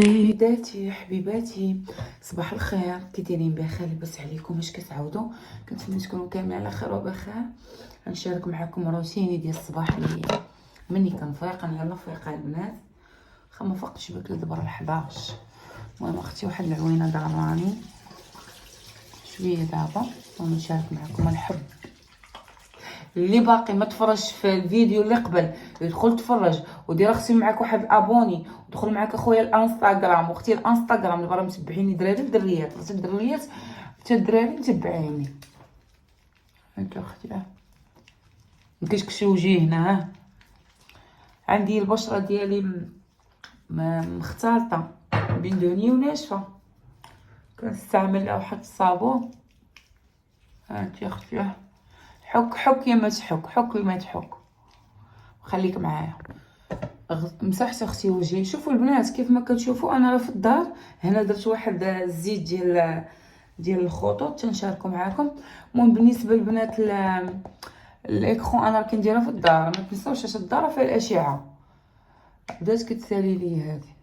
حبيباتي حبيباتي، صباح الخير. كي دايرين؟ بخير؟ لاباس عليكم؟ اش كتعاودوا؟ كنتمنى تكونوا كاملين على خير وبخير. غنشارك معكم روتيني ديال الصباح اللي مني كنفيق. انا يلا فايقه البنات، واخا ما فقتش بكري دابا راه 11. المهم اختي واحد العوينه داراني شويه دابا ونشارك معكم الحب. اللي باقي ما تفرجش في الفيديو اللي قبل يدخل تفرج ودير اختي معاك واحد الابوني ودخل معاك اخويا الانستغرام واختي الانستغرام اللي راه متبعيني دراري ودريات حتى الدريات حتى الدراري متبعيني. هانت اختي مكيشكشي وجهي هنا. ها عندي البشره ديالي مختلطه بين دهنيه وناشفه، كنستعمل واحد الصابون. هانت اختي حك يا ما تحك، حك يا ما تحك، خليك معايا. مسحت اختي وجهي. شوفوا البنات كيف ما كتشوفوا انا راه في الدار هنا درت واحد الزيت ديال الخطوط تنشاركو معاكم. المهم بالنسبه للبنات الاكرون انا كنديرها في الدار، ما تنساوش اش الدار فيها الاشعه. بدات كتسالي لي هذه،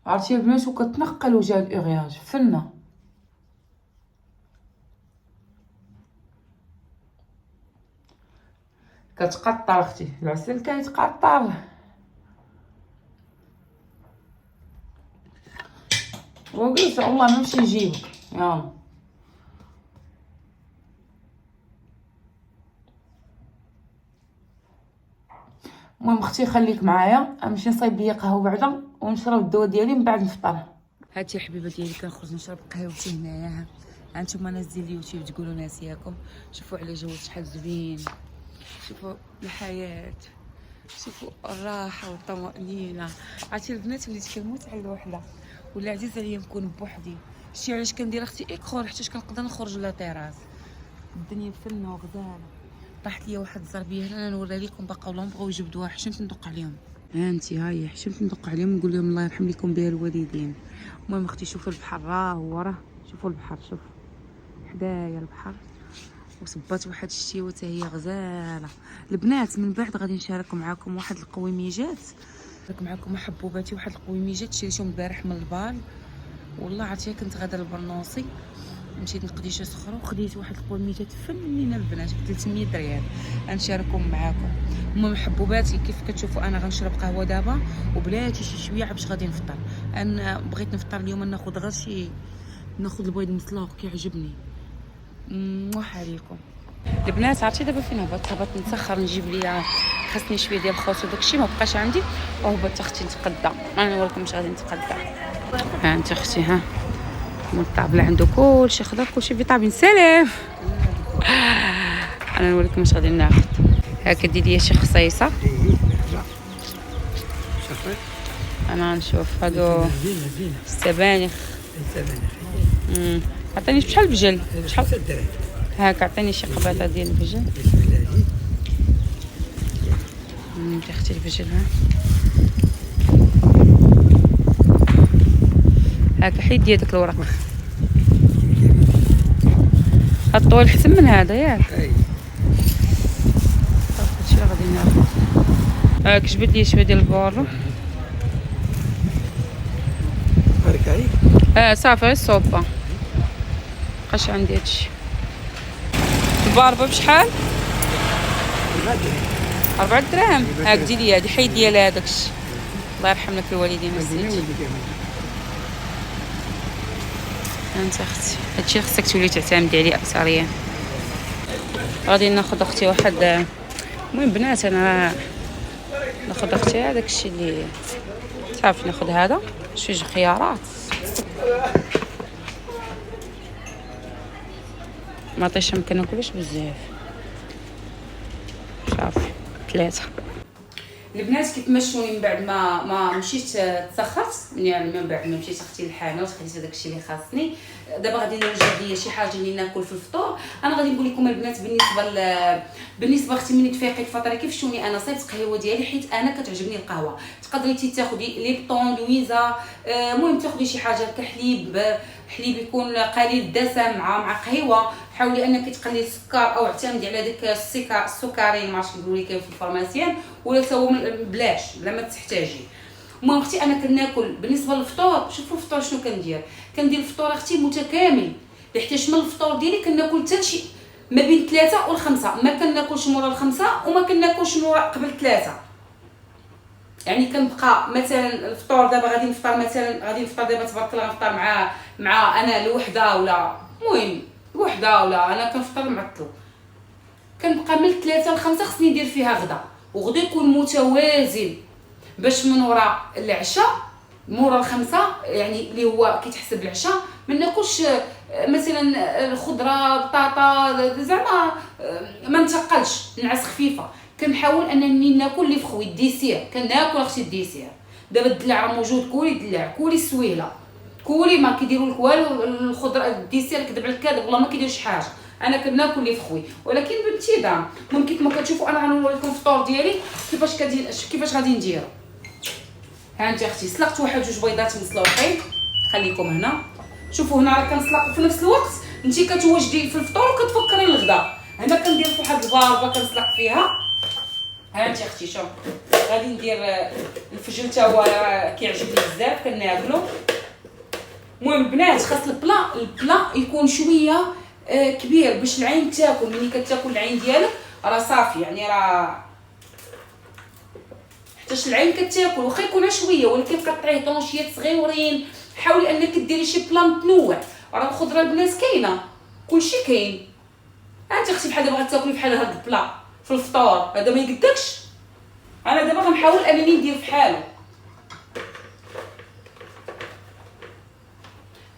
عرفتي البنات، وكتنقل وجه الاغياج فنه. كتقطر اختي العسل كيتقطر. وقلت والله نمشي نجيبك يلا. المهم اختي خليك معايا، نمشي نصايب ليا قهوه بعدا ونشرب الدواء ديالي من بعد نفطر. هاتي حبيبه ديالي كنخرج نشرب قهوتي هنايا. هانتوما ناس ديال اليوتيوب تقولوا ناسياكم، شوفوا على جو شحال زوين، شوفوا الحياه، شوفوا الراحه والطمانينه. عرفتي البنات وليت كنموت على الوحده، ولا عزيز عليا نكون بوحدي. شتي علاش كندير اختي اكرون؟ حيت كنقدر نخرج لا طيراس. الدنيا فنه وغزاله. طاحت ليا واحد الزربيه هنا نوريها لكم، باقا ولا بغاو يجبدوها. حشمت ندق عليهم. هانتي هاهي حشمت ندق عليهم نقول لهم الله يرحم لكم بها الوالدين. المهم اختي شوفوا البحر راه هو راه، شوفوا البحر، شوف حدايا البحر، وصبات واحد الشتيوه حتى هي غزاله. البنات من بعد غادي نشارك معكم واحد القويميجات، نشارك معكم حبوباتي واحد القويميجات شريتهم البارح من البال. والله عرفتي كنت غادا البرنوصي، مشيت نقضي شي سخرو وخديت واحد القويميجات فنينه البنات ب 300 ريال غنشاركهم معاكم. المهم حبوباتي كيف كتشوفوا انا غنشرب قهوه دابا وبلاتي شي شويه باش غادي نفطر. انا بغيت نفطر اليوم ناخذ غير شي، ناخذ البيض مسلوق كيعجبني. عليكم البنات. عرفتي دابا فين هبط نتسخر نجيب ليا، خاصني شويه ديال الخوص وداكشي ما بقاش عندي، وهبط اختي نتقدى. انا نوريكم واش غادي نتقدى. ها انت اختي ها من الطابله عنده كلشي خضر، كلشي فيتامين سلام. انا نوريكم واش غادي ناخذ. ها كدير ليا شي خصيصه، انا نشوف هادو السبانخ. عطيني بشحال بجل؟ بشحال؟ هاك عطيني شي قباطه ديال البجل. انت اختي البجل ها هاك حيد ديال داك الورق. الطويل حسن من هذا ياك. هادشي اللي غادي ناخذ. هاك جبد لي شويه ديال البورو. بارك عليك. صافي غير الصوبه مابقاش عندي هادشي. الباربه بشحال؟ 4 دراهم. هاك ديري هادي حيد ديال هذاكشي. الله يرحم لك الوالدين نسيت. انت اختي هادشي خصك تولي تعتمدي عليه اكثريا. غادي ناخذ اختي واحد، المهم بنات انا ناخذ اختي هذاك الشيء اللي صافي. ناخذ هذا شويه خيارات، ما طيش ما كناكلوش بزاف. صافي 3 البنات. كيتمشوني من بعد ما مشيت تسخرت، يعني من بعد ما مشيت اختي للحانوت خديت هذاك الشيء اللي خاصني. دابا غادي نوجد ليا شي حاجه اللي ناكل في الفطور. انا غادي نقول لكم البنات بالنسبه اختي ملي تفيقي الفطره كيف شوني انا صيبت قهوه ديالي حيت انا كتعجبني القهوه. تقدري تاخدي ليبطون لويزا، المهم تاخدي شي حاجه حليب يكون قليل الدسم مع قهوه. حاولي انك تقلي السكر او اعتمدي على داك السكرين ما عرفتش كيقولوا لي كاين في الفارماسيان، ولا حتى هو بلا ما تحتاجي. المهم اختي انا كناكل بالنسبه للفطور. شوفوا الفطور شنو كندير الفطور اختي متكامل، حيت من الفطور ديالي كناكل حتى شي ما بين 3 و 5، ما كناكلش مورا 5 وما كناكلش مورا قبل 3. يعني كنبقى مثلا الفطور دابا غادي نفطر دابا تبارك الله غنفطر مع انا الوحده ولا المهم وحده ولا انا كنفطر معطل. كنبقى من 3 ل 5 خصني ندير فيها غدا، وغدا يكون متوازن باش من وراء العشاء مورا الخمسة يعني اللي هو كيتحسب العشاء ما ناكلش مثلا الخضره بطاطا زعما ما نتقلش، نعس خفيفه. كنحاول انني ناكل اللي فخوي الديسير، كناكل اختي الديسير. دابا الدلع راه موجود، كولي دلع كولي السويله كولي ما كيديروا لك والو. الخضره الديسير كذب على الكذب والله ما كيديرش حاجه. انا كناكل اللي فخوي ولكن بانتظام. ممكن كما كتشوفوا انا غنوري لكم الفطور ديالي كيفاش غادي نديرو. ها انت اختي سلقت واحد جوج بيضات مسلوقين، خليكم هنا. شوفوا هنا راه كنسلق في نفس الوقت انت كتوجدي في الفطور وكتفكري الغدا. هنا كندير في واحد الباربه كنسلق فيها. ها انت اختي شوف غادي ندير الفجل حتى هو كيعجبني بزاف كناكلو. المهم البنات خاص البلا يكون شويه كبير باش العين تاكل. ملي كتاكل العين ديالك راه صافي يعني راه حتى العين كتاكل واخا يكون شويه، ولكن كطعيه طونشيات صغيورين. حاولي انك ديري شي بلا متنوع. راه الخضره البنات كاينه كلشي كاين. انت اختي بحال دابا غتاكلي بحال هاد البلا في الفطور هذا ما يقدكش. انا دابا غنحاول انني ندير بحالو.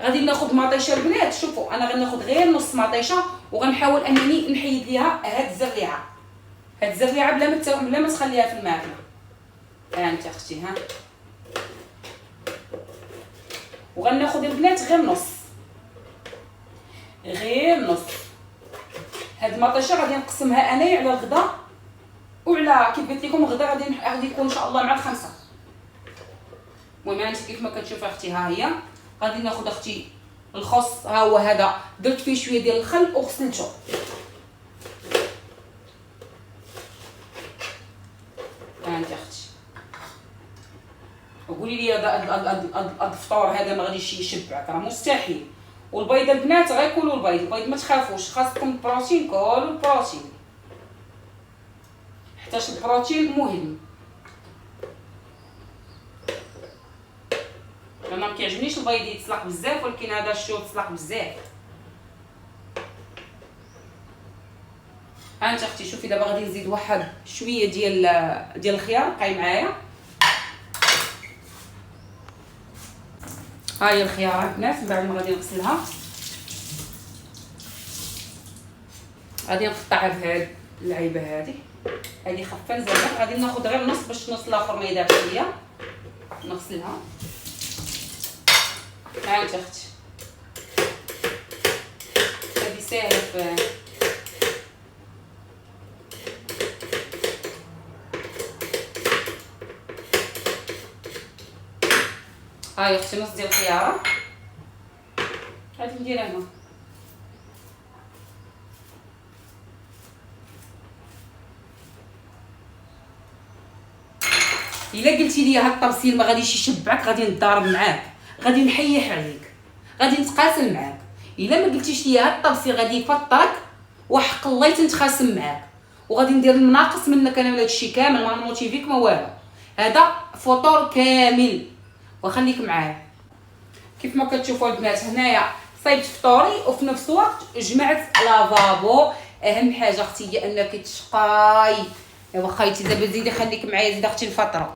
غادي ناخذ مطيشه البنات. شوفوا انا غناخذ غير نص مطيشه وغنحاول انني نحيد ليها هاد الزريعه بلا ما تخليها في الماكله. ها انت اختي ها، وغناخذ البنات غير نص. هاد المطيشه غادي نقسمها انايا على الغدا وعلى كيف قلت لكم الغدا غادي يكون ان شاء الله مع الخمسه. المهم انت كيف ما كتشوفي اختي ها هي غادي ناخذ اختي الخص. ها هو هذا درت فيه شويه ديال الخل وغسلته. ها انت اختي قولي لي هذا الفطور هذا ما غاديش يشبعك؟ راه مستحيل. والبيض البنات غيكولوا البيض ما تخافوش. خاصكم البروتين، كولوا البروتين حيت البروتين مهم. انا ما كيعجبنيش البيض يتسلق بزاف، ولكن هذا الشو تسلق بزاف. ها انت اختي شوفي دابا غادي نزيد واحد شويه ديال الخيار. بقاي معايا. ها هي الخيار البنات من بعد ما غادي نغسلها غادي نقطعها بهاد اللعيبه هذه خفه زعما. غادي ناخذ غير نص باش النص الاخر ما يدافش ليا. نغسلها. ها انت اختي هذه ساهله في هاي اختي نص ديال الخياره غادي نديرها هنا. الا قلتي لي هاد الطبسيل ما غاديش يشبعك غادي نضارب معاك، غادي نحيح عليك، غادي نتقاسم معاك. الا ما قلتيش لي هاد الطبسيل غادي يفطرك وحق الله تنتخاصم معاك وغادي ندير المناقص منك انا ولا هادشي كامل. ما نموتيفيك ما والو. هذا فطور كامل وخليك معايا. كيف ما كتشوفوا البنات هنايا صايبت فطوري وفي نفس الوقت جمعت لافابو. اهم حاجه اختي هي انك تشقاي. ايوا خايتي دابا زيدي خليك معايا زيد اختي الفطره.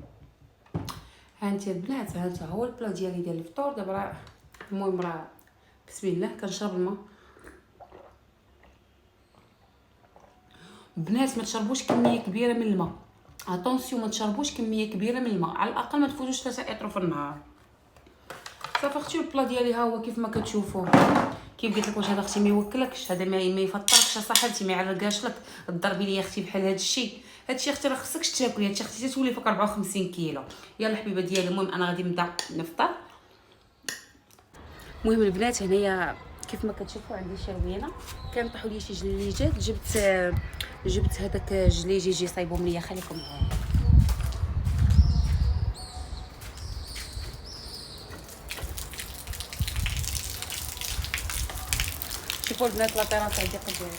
ها انت البنات ها انت هو البلا ديالي ديال الفطور. دابا راه المهم راه بسم الله كنشرب الماء. بنات ما تشربوش كميه كبيره من الماء. اتونسيون ما تشربوش كميه كبيره من الماء، على الاقل ما تفوتوش 3 اطرو في النهار. صافي اختي البلا ديالي ها هو كيف ما كتشوفوه. كيف قلت لك واش هذا اختي ما يوكلكش، هذا ما يفطركش صاحبتي، ما يعرقاش لك. تضربي لي اختي بحال هذا الشيء، هذا الشيء اختي راه خصكش تاكلي هذا الشيء اختي تولي فيك 54 كيلو. يلا حبيبه ديالي، المهم انا غادي نبدا نفطر. المهم البنات هنايا كيف ما كتشوفوا عندي شاوينه، كنطيحوا لي شي جليجات، جبت هذاك جليج يجي صايبهم ليا. خليكم معايا. شوفوا البنات لا طيرات عندي قدام.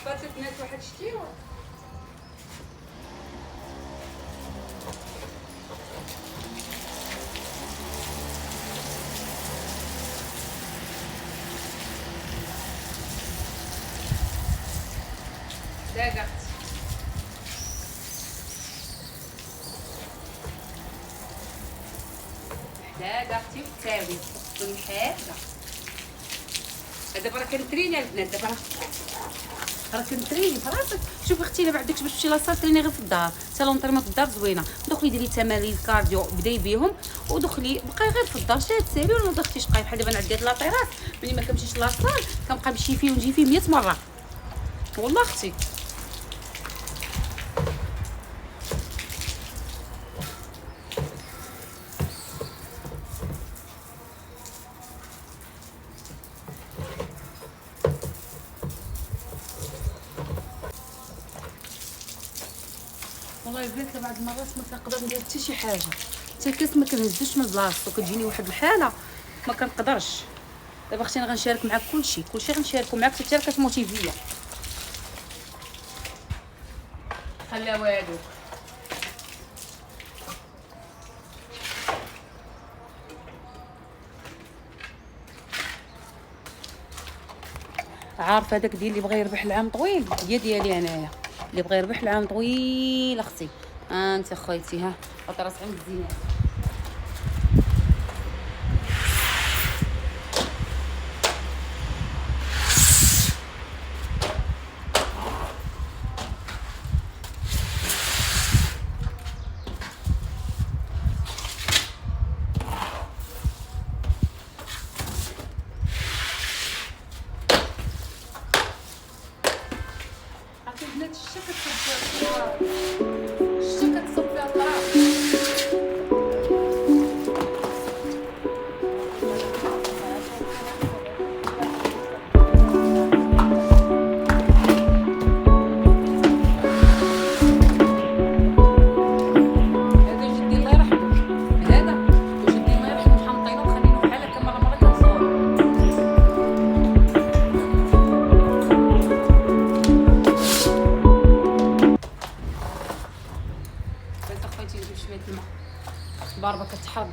فاتت بنات واحد شتيوه. داقت حداقه اختي وتساوي تكون حاجه. دابا راه كنتريني البنات، دابا راه كنتريني في راسك. شوفي اختي الا بعدكش باش تمشي لاصال تريني غير في الدار، سالونطريمون في الدار زوينه. دخلي ديري تمارين الكارديو بداي بيهم، ودخلي بقاي غير في الدار شاد سالي ولا ما اختي شقاي. بحال دابا انا عندي لاطيرات ملي ما كنمشيش لاصال كنبقى نمشي فيه ونجي فيه 100 مره والله اختي. والله البنات بعض المرات ما كنقدر ندير حتى شي حاجه، حتى الكاس ما كنهزوش من بلاصتو، كتجيني واحد الحاله ما كنقدرش. دابا اختي انا غنشارك معاك كلشي غنشاركو معاك حتى كتموتيفيا. خلا والو. عارفه هذاك ديال اللي بغى يربح العام طويل هي ديالي انايا، اللي بغى يربح العام طويل اختي. انت خويتي ها اطراس عند الزينات. عرفتي البنات الشتا كتصب فيها الطراف. ضاربه كتحرق.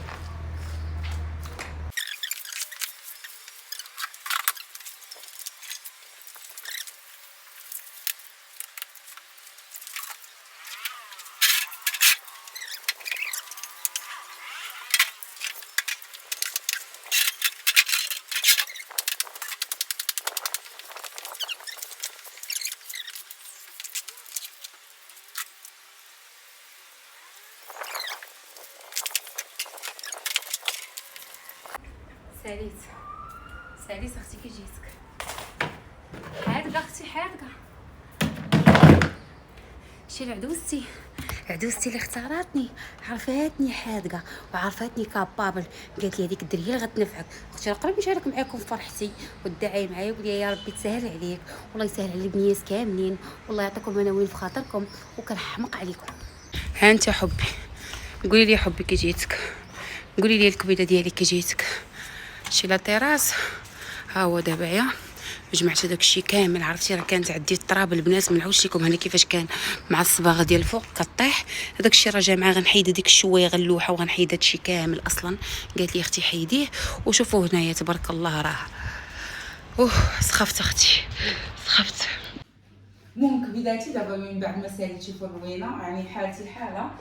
ساليت اختي كي جيتك حادقه اختي حادقه. شي عدوستي اللي اختارتني عرفاتني حادقه وعرفاتني كابابل، قالت لي هذيك الدريه اللي غتنفعك. اختي قربي نشارك معاكم فرحتي ودعي معايا وقولي يا ربي تسهل عليك والله يسهل على البنيات كاملين والله يعطيكم مناوين في خاطركم وكنحمق عليكم. ها انت حبي قولي لي حبي كي جيتك، قولي لي الكبيده ديالي كي جيتك. شي لا تيراس ها هو دابا يا جمعت داك الشيء كامل. عرفتي راه كانت عندي التراب البنات ما نعاودش لكم هنا كيفاش كان مع الصباغه ديال الفوق كطيح. هذاك الشيء راه جامعه غنحيد ديك الشويه غنلوحه وغنحيد هذا الشيء كامل. اصلا قالت لي اختي حيديه وشوفوا هنايا تبارك الله راه سخفت اختي سخفت. المهم كبداتي دابا من بعد ما ساليت شوفوا الروينه يعني حالتي حاله.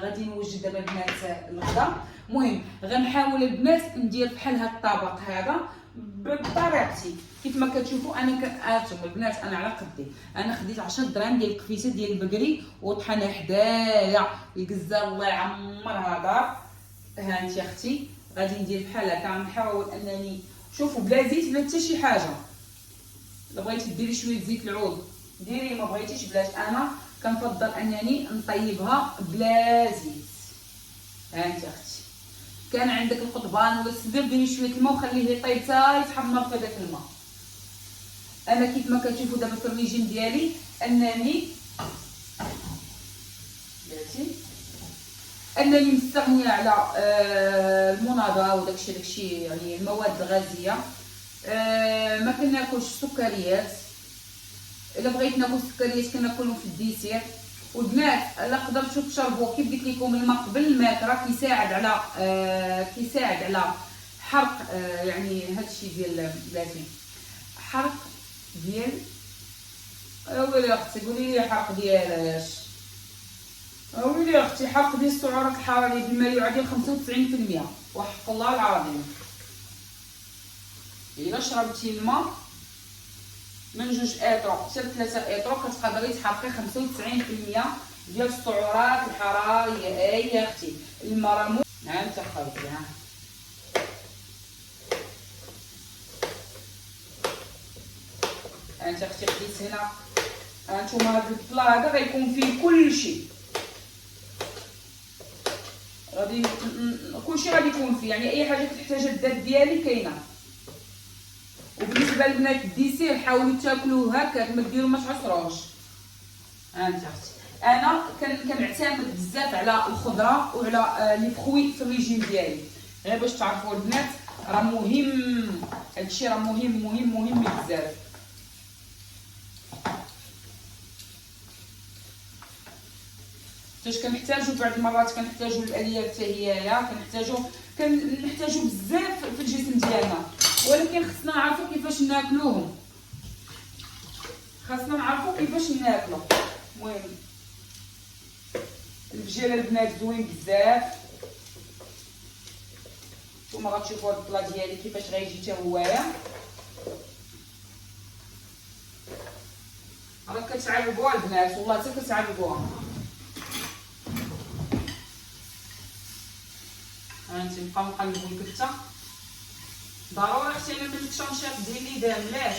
غادي نوجد دابا البنات الغدا. المهم غنحاول البنات ندير بحال هاد الطبق هذا بطريقتي كيف ما كتشوفوا. انا انتم البنات انا على قدي انا خديت 10 دراهم ديال الكفيسه ديال البقري وطحنه حدايا الكزار الله يعمرها دار. ها انت اختي غادي ندير بحال هكا غنحاول انني شوفوا بلا زيت بلا حتى شي حاجه. الا بغيتي ديري شويه زيت العود ديري ما بغيتيش بلاش. انا كنفضل انني نطيبها بلا زيت. ها انت اختي كان عندك القضبان ولا السدر ديري شويه الماء وخليه يطيب حتى يتحمر في داك الماء. انا كيف ما كتشوفوا دابا في الريجيم ديالي انني مستغنيه على المناضه وداكشي يعني المواد الغازيه. ما كناكلش سكريات. الا بغيت ناكل سكريات كناكلهم في الديسير. والبنات الا قدرتوا تشربوا كيف قلت لكم الماء قبل الماكله كيساعد على حرق يعني هادشي ديال بلاتي حرق ديال ويلي اختي قولي لي حرق ديالاش ويلي اختي حرق ديال السعرات الحراريه بما يعادل 95% وحق الله العظيم. الا شربتي الماء من 2 اطرو حتى 3 اطرو كتقدري تحرقي 95% ديال السعرات الحراريه. يا اختي الماء راه ها انت خالتي ها انت اختي خديت هنا هانتوما هاد البلا هذا غيكون فيه كلشي غادي كلشي غادي يكون فيه يعني اي حاجه كتحتاجها الذات ديالي كاينه. وبالنسبه للبنات الديسير حاولوا تاكلوه هكاك ما ديروا ما تعصروش. ها انت اختي انا كنعتمد بزاف على الخضره وعلى لي فخوي في الريجيم ديالي غير باش تعرفوا البنات راه مهم هادشي راه مهم بزاف. فاش كنحتاجوا بعض المرات كنحتاجوا الالياف حتى هيايا كنحتاجوا بزاف في الجسم ديالنا ولكن خصنا نعرفوا كيفاش ناكلوهم. المهم الفجيره البنات زوين بزاف. نتوما غتشوفوا هاد البلا ديالي كيفاش غيجي حتى هوايا راه كتعجبوها البنات والله حتى كتعجبوها. هانتي نبقاو نقلبوا الكفته ضروري اختي انا من الشونشات ديالي دام لاش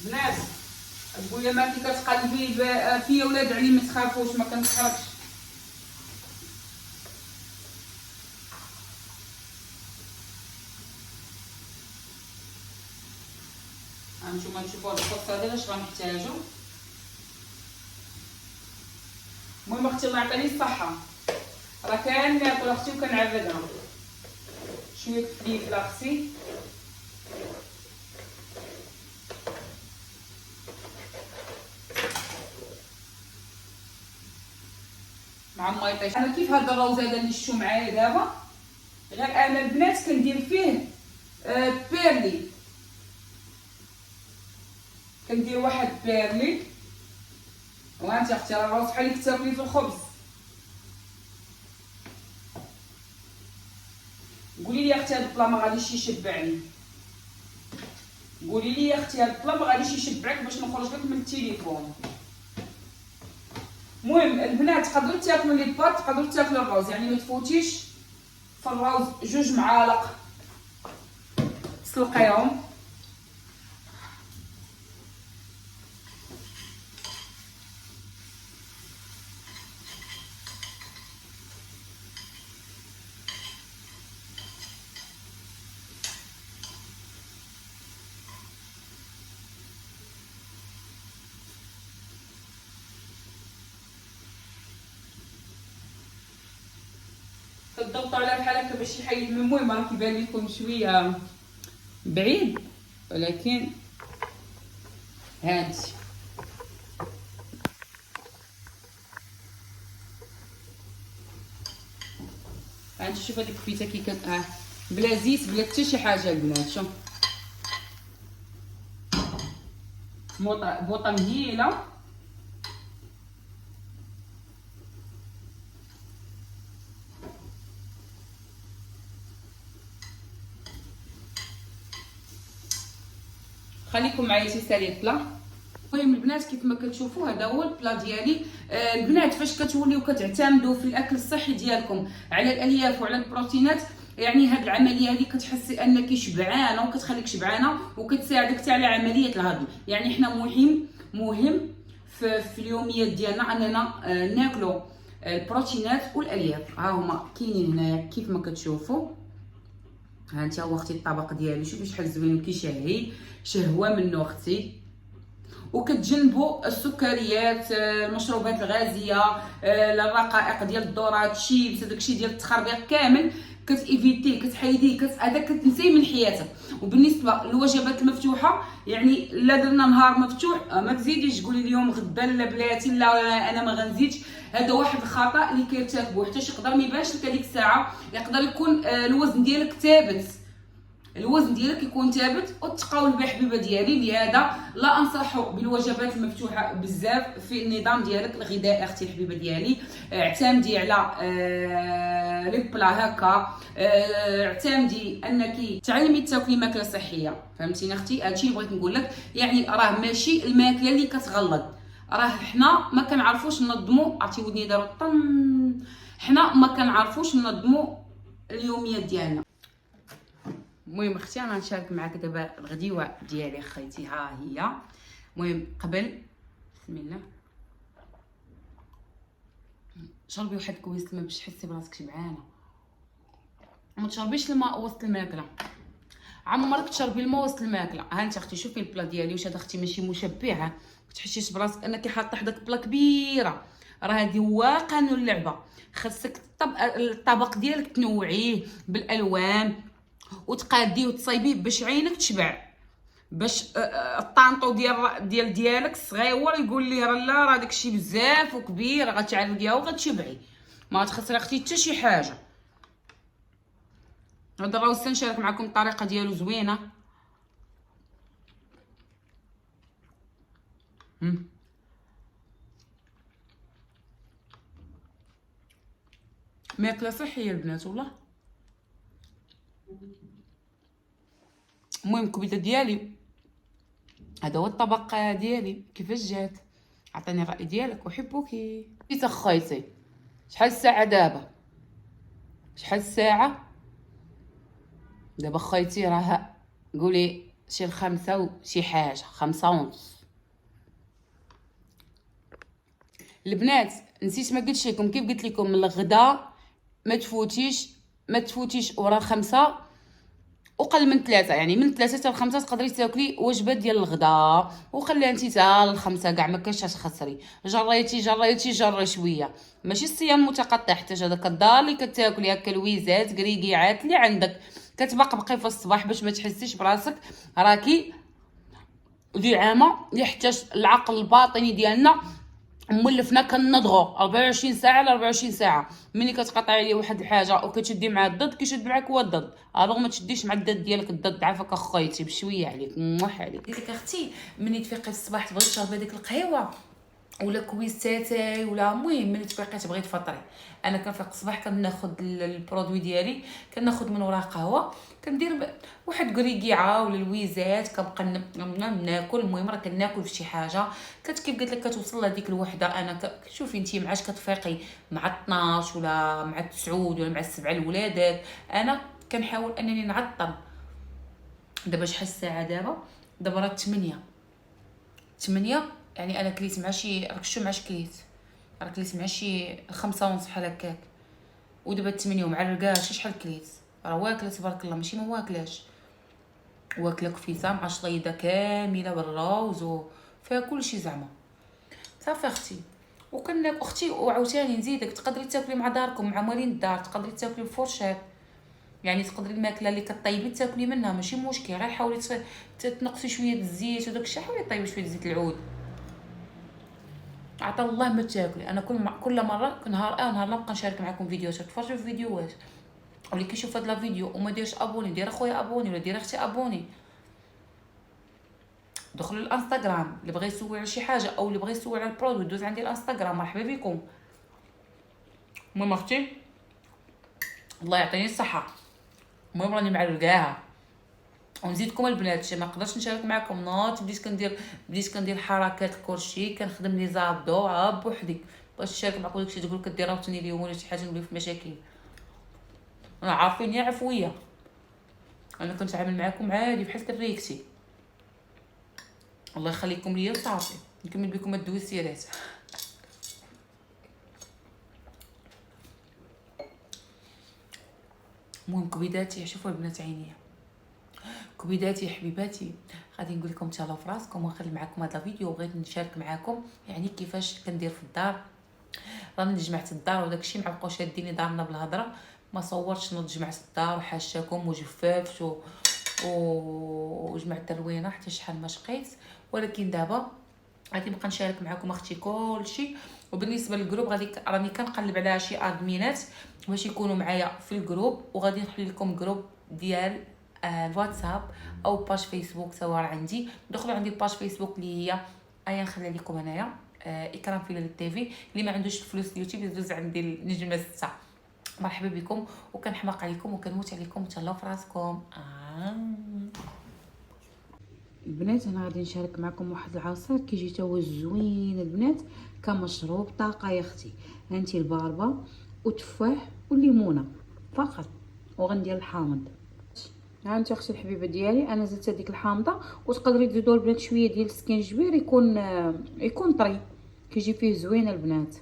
بنات تقول لي ما كي كتقلبي فيا ولاد علي ما تخافوش ما كنتحركش. هانتوما تشوفوا هاد الخبز هذا واش غنحتاجو. المهم اختي الله يعطيني الصحه راه كان ناكل اختي وكنعبدها شويه فلفل اختي مع ما يطيش. انا كيف هذا الروز هذا اللي شفتو معايا دابا غير انا البنات كندير فيه بيرلي كندير واحد بيرلي. وانت اختي راه بحال اللي كتاكلي في الخبز. قولي لي اختي هاد البلا ما غاديش يشبعني. قولي لي يا اختي هاد البلا ما غاديش يشبعك باش نخرج لك من التليفون. المهم البنات تقدروا تاكلوا لي بات تقدروا تاكلوا الروز يعني ما تفوتيش في الروز 2 معالق تسلقيهم. كتضغطوا على بحال هكا باش يحيد من المهم راه كيبان لكم شويه بعيد ولكن هانتي هانتي شوف هذيك الكفيته كي بلا زيت بلا حتى شي حاجه البنات. شوف بوطه مهيله. خليكم معايا شي سالي البلا. المهم البنات كيف ما كتشوفوا هذا هو البلا ديالي. البنات فاش كتوليو كتعتمدوا في الاكل الصحي ديالكم على الالياف وعلى البروتينات، يعني هاد العمليه هذه كتحسي انك شبعانه وكتخليك شبعانه وكتساعدك حتى على عمليه الهضم. يعني حنا مهم في اليوميات ديالنا اننا ناكلوا البروتينات والالياف. ها هما كاينين هنايا كيف ما كتشوفوا. ها انت هو اختي الطبق ديالي، شوفي شحال زوين كيشهي، شهوه منه اختي. وكتجنبوا السكريات، المشروبات الغازيه، الرقائق ديال الذرات، الشيبس، داكشي ديال التخربيق كامل كتيفيتيه، كتحيديه، هذا كتنسيه من حياتك. وبالنسبه للوجبات المفتوحه، يعني لا درنا نهار مفتوح ما تزيديش تقولي اليوم غدا لا بلاتي لا انا ما غنزيدش. هذا واحد الخطا اللي كيرتكبوه، حتى يقدر ما يبانش لك هذيك الساعه، يقدر يكون الوزن ديالك ثابت، الوزن ديالك يكون ثابت. وتقاو بحبيبه ديالي، لهذا لا انصح بالوجبات المفتوحه بزاف في النظام ديالك الغذائي اختي الحبيبه ديالي. اعتمدي على لي بلا هكا، اعتمدي انك تعلمي تاكلي ماكله صحيه، فهمتيني اختي؟ هادشي اللي بغيت نقول لك. يعني راه ماشي الماكله اللي كتغلط، راه حنا ما كنعرفوش ننظموا. عرفتي ودني داروا طن، حنا ما كنعرفوش ننظموا اليوميات ديالنا. المهم اختي انا نشارك معاك دابا الغديوه ديالي خيتي. ها هي. المهم قبل بسم الله شربي واحد كويس الماء باش تحسي براسك شبعانه. ما تشربيش الماء وسط الماكله، عمرك تشربي الماء وسط الماكله. ها انت اختي شوفي البلا ديالي واش هذا اختي ماشي مشبعه، ما تحسيش براسك انك حاطه حداك بلا كبيره. راه هذه هو قانون اللعبه، خاصك الطبق ديالك تنوعيه بالالوان وتقاديه وتصايبيه باش عينك تشبع، باش الطانطو ديالك الصغيور يقول لي راه لا راه داكشي بزاف وكبير غتعالجيها وغتشبعي. ما تخسري اختي حتى شي حاجه. هذا راه نشارك معكم الطريقه ديالو زوينه. ماكله صحيه البنات والله. المهم الكبيده ديالي هذا هو الطبق ديالي. كيفاش جات؟ عطيني الراي ديالك وحبوكي. بيت خايتي شحال الساعه دابا؟ شحال الساعه دابا خايتي؟ راه قولي شي 5 وشي حاجه، 5:30. البنات نسيت ما قلتش لكم، كيف قلت لكم الغدا ما تفوتيش ورا 5 وقل من 3، يعني من 3 حتى 5 تقدري تاكلي وجبه ديال الغدا، وخليها انت حتى ل5 كاع ما كاينش تخسري. جري شويه، ماشي الصيام متقطع حتى هذاك الدار اللي كتاكلي هكا الويزات كريكيعات اللي عندك كتبقبقي في الصباح باش ما تحسيش براسك راكي دعامه. يحتاج العقل الباطني ديالنا مولفنا كنضغو 24 ساعه على 24 ساعه. ملي كتقطعي عليه واحد الحاجه وكتشدي مع الضد كيشد معاك هو الضد. الوغ ما تشديش مع الضد ديالك، الضد عافاك اخويتي بشويه عليك موح عليك. قلت لك اختي ملي تفيقي في الصباح تبغي تشربي ديك القهوه ولا كويس تاتاي ولا المهم ملي تفيقي تبغي تفطري. انا كنفيق الصباح كناخذ البرودوي ديالي، كناخذ من وراه قهوه، كندير واحد كريكيعه ولا الويزات، كنبقى ناكل. المهم راه كناكل في شي حاجه كيف قلت لك كتوصل لهذيك الوحده. انا شوفي انت معاش كتفيقي مع 12 ولا مع 9 ولا مع 7 الولادات. انا كنحاول انني نعطل. دابا شحال الساعه دابا راه 8 يعني انا كليت مع شي راكشو مع كليت راه كليت مع شي 5:30 بحال هكاك، ودابا 8 ومع الركاش شحال كليت. راه واكله تبارك الله، ماشي ما واكلاش، واكله كفيته مع شطيده كامله بالروز وفيها كلشي زعما صافي اختي. وكنا اختي وعاوتاني نزيدك تقدري تاكلي مع داركم مع موالين الدار، تقدري تاكلي الفرشات يعني تقدري الماكله اللي كطيبي تاكلي منها ماشي مشكل، غير حاولي تنقصي شويه الزيت وداك الشيء، حاولي طيبي شويه زيت العود. عطا الله ما تاكلي. انا كل مره نهار نهار نبقى نشارك معكم فيديوهات، تفرجوا في فيديوهات، واللي كيشوف هاد لا فيديو وما ديرش ابوني، دير اخويا ابوني ولا دير اختي ابوني. دخلوا الانستغرام اللي بغى يسول على شي حاجه او اللي بغى يسول على البرودوي دوز عندي الانستغرام، مرحبا بكم. المهم اختي الله يعطيني الصحه، المهم راني معلقاها. ونزيدكم البنات ما نقدرش نشارك معكم نوت، بديت كندير حركات كلشي، كنخدم لي زابدو عا بوحدي، بغيت نشارك معكم داكشي تقول كدير عاوتاني اليوم ولا شي حاجه نولي في مشاكل. انا عارفيني عفويه، انا كنتعامل معكم عادي بحال تريكتي. الله يخليكم ليا وصافي نكمل بكم الدويسيرات. المهم كبيداتي، شوفوا البنات عينيا كبيداتي حبيباتي، غادي نقول لكم تهلاو في راسكم ونخلي معكم هذا الفيديو. بغيت نشارك معكم يعني كيفاش كندير في الدار. راني جمعت الدار وداكشي، ما بقاوش شاديني دارنا بالهضره، ما صورتش نوض جمعت الدار وحاشاكم وجفافت وجمعت الروينه حتى شحال ما شقيت. ولكن دابا غادي نبقى نشارك معكم اختي كلشي. وبالنسبه للجروب غادي راني كنقلب على شي ادمينات باش يكونوا معايا في الجروب، وغادي نخلي لكم جروب ديال الواتساب او باج فيسبوك سواء عندي. دخلوا عندي باج فيسبوك اللي هي ايا نخلي لكم هنايا اكرام في التيفي. اللي ما عندوش فلوس اليوتيوب يدوز عندي النجمه 6. مرحبا بكم وكنحماق عليكم وكنموت عليكم، تهلاو في راسكم. البنات انا غادي نشارك معكم واحد العصير كيجي تا هو زوين البنات كمشروب طاقه يا اختي. هانتي الباربه وتفاح والليمونه فقط، وغندير الحامض. ها انت اختي الحبيبه ديالي انا زدت هذيك الحامضه، وتقدري تزيدوا البنات شويه ديال السكينجبير يكون طري، كيجي فيه زوين البنات.